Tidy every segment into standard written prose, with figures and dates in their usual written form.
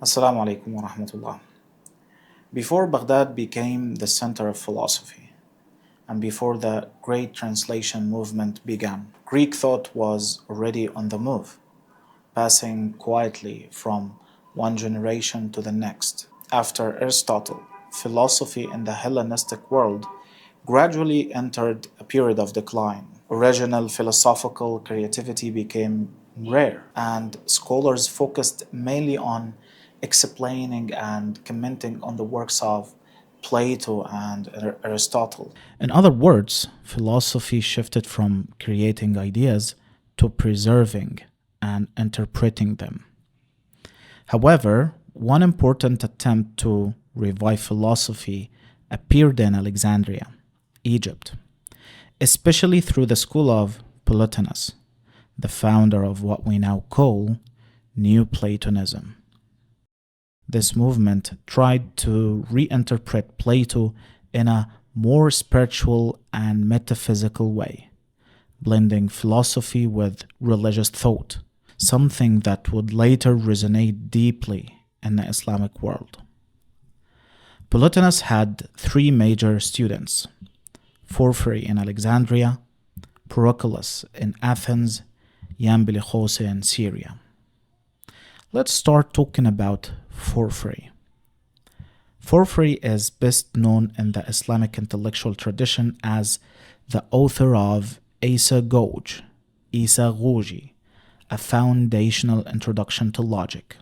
Assalamu alaikum wa rahmatullah. Before Baghdad became the center of philosophy, and before the Great Translation movement began, Greek thought was already on the move, passing quietly from one generation to the next. After Aristotle, philosophy in the Hellenistic world gradually entered a period of decline. Original philosophical creativity became rare, and scholars focused mainly on explaining and commenting on the works of Plato and Aristotle. In other words, philosophy shifted from creating ideas to preserving and interpreting them. However, one important attempt to revive philosophy appeared in Alexandria, Egypt, especially through the school of Plotinus, the founder of what we now call Neoplatonism. This movement tried to reinterpret Plato in a more spiritual and metaphysical way, blending philosophy with religious thought, something that would later resonate deeply in the Islamic world. Plotinus had three major students: Porphyry in Alexandria, Proclus in Athens, Iamblichos in Syria. Let's start talking about Porphyry. Porphyry is best known in the Islamic intellectual tradition as the author of Isa Gouj, a foundational introduction to logic.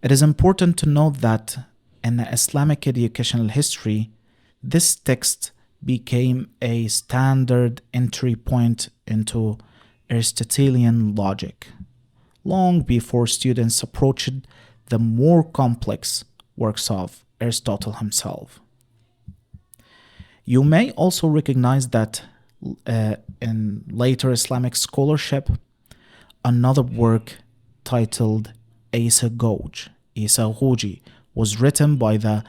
It is important to note that in the Islamic educational history, this text became a standard entry point into Aristotelian logic, long before students approached the more complex works of Aristotle himself. You may also recognize that in later Islamic scholarship, another work titled Isa Gouji, was written by the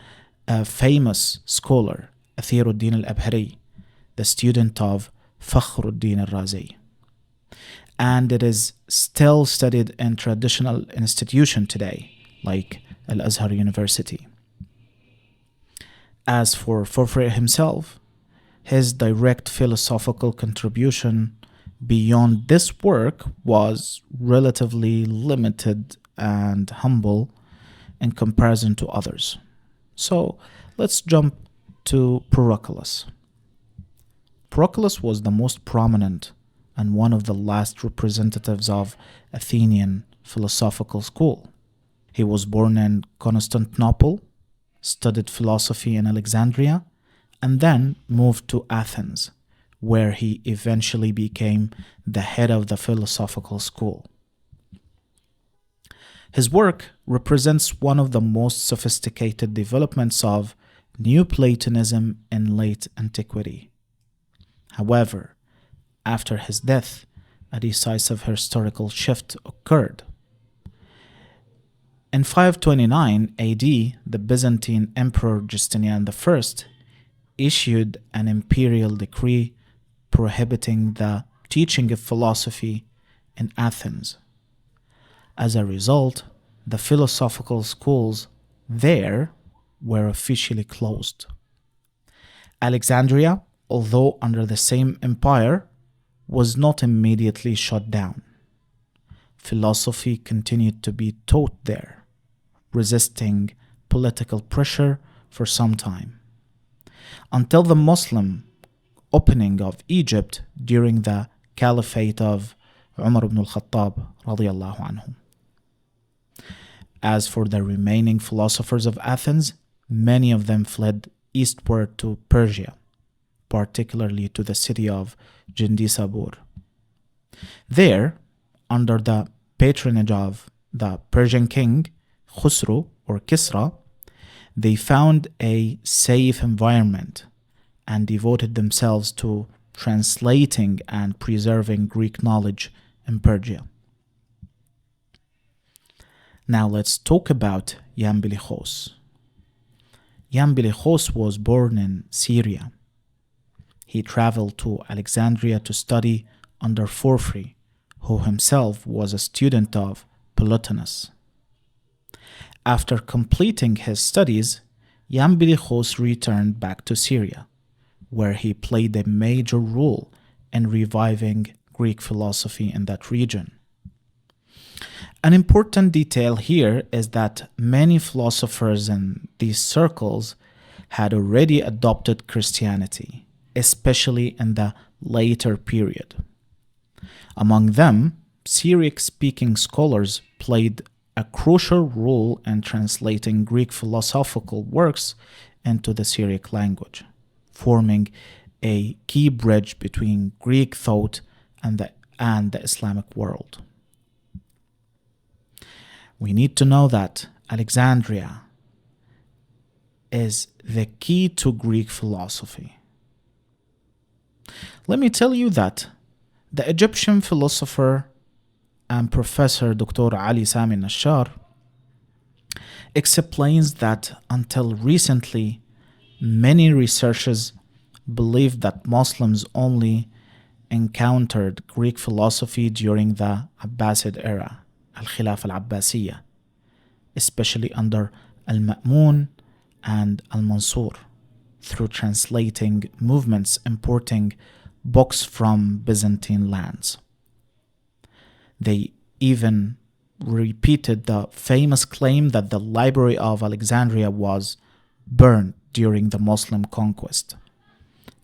famous scholar Athiruddin al-Abhari, the student of Fakhruddin al-Razi. And it is still studied in traditional institutions today, like Al-Azhar University. As for Porphyry himself, his direct philosophical contribution beyond this work was relatively limited and humble in comparison to others. So let's jump to Proclus. Proclus was the most prominent and one of the last representatives of Athenian philosophical school. He was born in Constantinople, studied philosophy in Alexandria, and then moved to Athens, where he eventually became the head of the philosophical school. His work represents one of the most sophisticated developments of Neoplatonism in late antiquity. However, after his death, a decisive historical shift occurred. In 529 AD, the Byzantine Emperor Justinian I issued an imperial decree prohibiting the teaching of philosophy in Athens. As a result, the philosophical schools there were officially closed. Alexandria, although under the same empire, was not immediately shut down. Philosophy continued to be taught there, resisting political pressure for some time, until the Muslim opening of Egypt during the caliphate of Umar ibn al-Khattab radiyallahu anhu. As for the remaining philosophers of Athens, many of them fled eastward to Persia, particularly to the city of Jindisabur. There, under the patronage of the Persian king Khusru or Kisra, they found a safe environment and devoted themselves to translating and preserving Greek knowledge in Persia. Now let's talk about Iamblichos. Iamblichos was born in Syria. He traveled to Alexandria to study under Porphyry, who himself was a student of Plotinus. After completing his studies, Yambilichos returned back to Syria, where he played a major role in reviving Greek philosophy in that region. An important detail here is that many philosophers in these circles had already adopted Christianity, especially in the later period. Among them, Syriac-speaking scholars played a crucial role in translating Greek philosophical works into the Syriac language, forming a key bridge between Greek thought and the Islamic world. We need to know that Alexandria is the key to Greek philosophy. Let me tell you that the Egyptian philosopher and professor Dr. Ali Sami Nashar explains that until recently, many researchers believed that Muslims only encountered Greek philosophy during the Abbasid era, Al-Khilafah al-Abbasiyya, especially under Al-Ma'mun and Al-Mansur, through translating movements importing books from Byzantine lands. They even repeated the famous claim that the Library of Alexandria was burned during the Muslim conquest.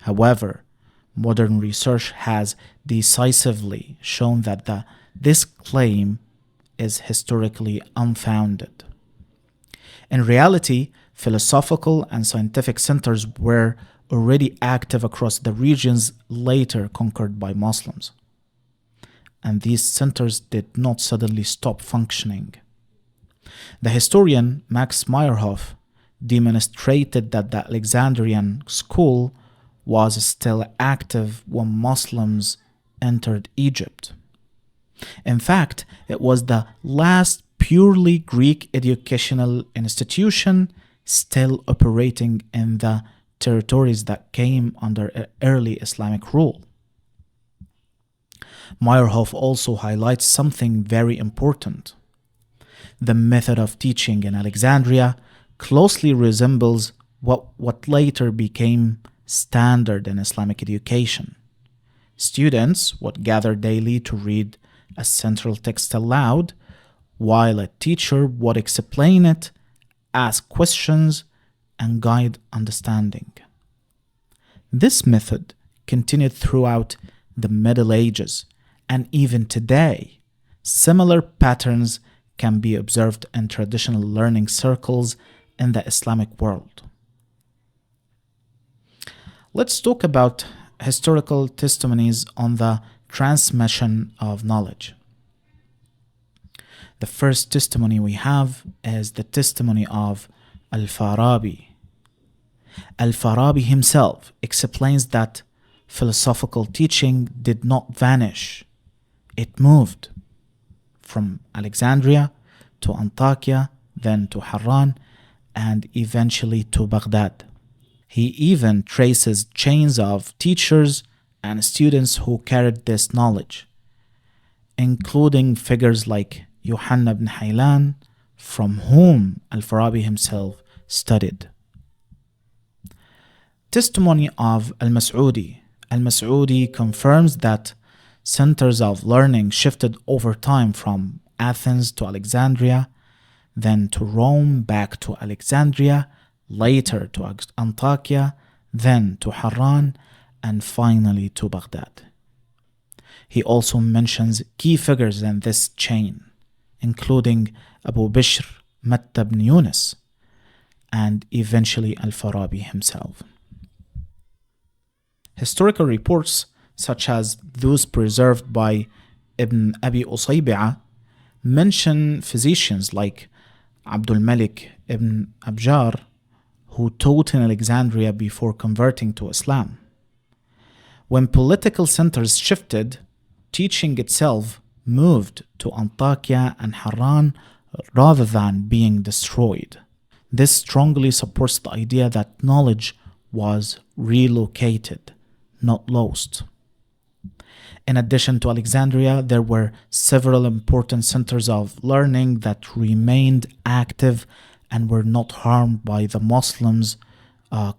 However, modern research has decisively shown that this claim is historically unfounded. In reality, philosophical and scientific centers were already active across the regions later conquered by Muslims. And these centers did not suddenly stop functioning. The historian Max Meyerhoff demonstrated that the Alexandrian school was still active when Muslims entered Egypt. In fact, it was the last purely Greek educational institution still operating in the territories that came under early Islamic rule. Meyerhoff also highlights something very important. The method of teaching in Alexandria closely resembles what later became standard in Islamic education. Students would gather daily to read a central text aloud, while a teacher would explain it, ask questions, and guide understanding. This method continued throughout the Middle Ages, and even today, similar patterns can be observed in traditional learning circles in the Islamic world. Let's talk about historical testimonies on the transmission of knowledge. The first testimony we have is the testimony of Al-Farabi. Al-Farabi himself explains that philosophical teaching did not vanish. It moved from Alexandria to Antakya, then to Harran, and eventually to Baghdad. He even traces chains of teachers and students who carried this knowledge, including figures like Yohanna ibn Haylan, from whom Al-Farabi himself studied. Testimony of Al-Mas'udi. Al-Mas'udi confirms that centers of learning shifted over time from Athens to Alexandria, then to Rome, back to Alexandria, later to Antakya, then to Harran, and finally to Baghdad. He also mentions key figures in this chain, including Abu Bishr Matta ibn Yunus, and eventually Al-Farabi himself. Historical reports, such as those preserved by Ibn Abi Usaybi'ah, mention physicians like Abdul Malik ibn Abjar, who taught in Alexandria before converting to Islam. When political centers shifted, teaching itself moved to Antakya and Harran rather than being destroyed. This strongly supports the idea that knowledge was relocated, not lost. In addition to Alexandria, there were several important centers of learning that remained active and were not harmed by the Muslims'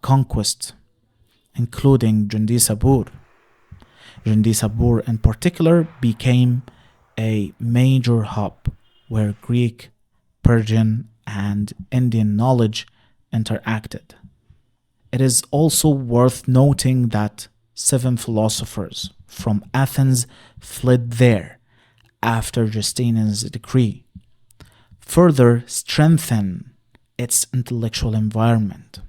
conquest, including Jundi Sabur. Jundi Sabur, in particular, became a major hub where Greek, Persian, and Indian knowledge interacted. It is also worth noting that seven philosophers from Athens fled there after Justinian's decree, further strengthen its intellectual environment.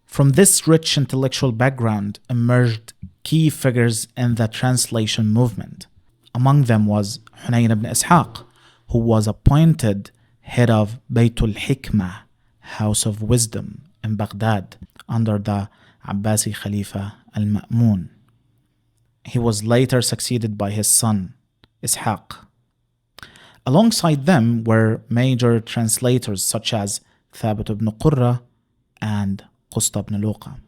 From this rich intellectual background emerged key figures in the translation movement. Among them was Hunayn ibn Ishaq, who was appointed head of Baytul Hikmah, House of Wisdom, in Baghdad under the Abbasi Khalifa al Ma'mun. He was later succeeded by his son, Ishaq. Alongside them were major translators such as Thabit ibn Qurra and Qusta ibn Luqa.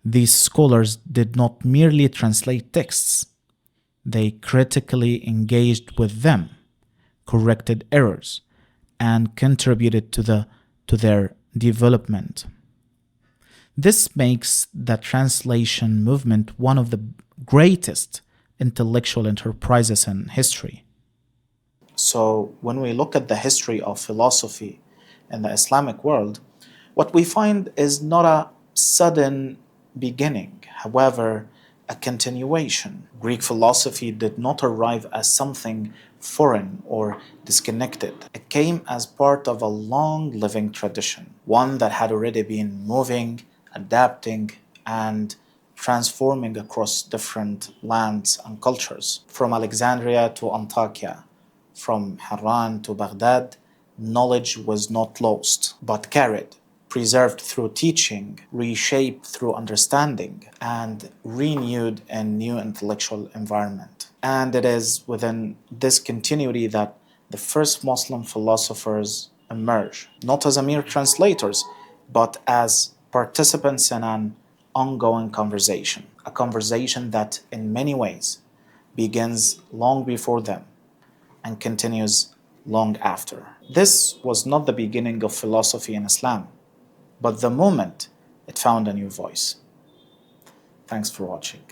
These scholars did not merely translate texts, they critically engaged with them, corrected errors, and contributed to their development. This makes the translation movement one of the greatest intellectual enterprises in history. So, when we look at the history of philosophy in the Islamic world, what we find is not a sudden beginning, however, a continuation. Greek philosophy did not arrive as something foreign or disconnected. It came as part of a long living tradition, one that had already been moving, adapting, and transforming across different lands and cultures. From Alexandria to Antakya, from Haran to Baghdad, knowledge was not lost, but carried, preserved through teaching, reshaped through understanding, and renewed in new intellectual environment. And it is within this continuity that the first Muslim philosophers emerge, not as mere translators, but as participants in an ongoing conversation, a conversation that in many ways begins long before them and continues long after. This was not the beginning of philosophy in Islam, but the moment it found a new voice. Thanks for watching.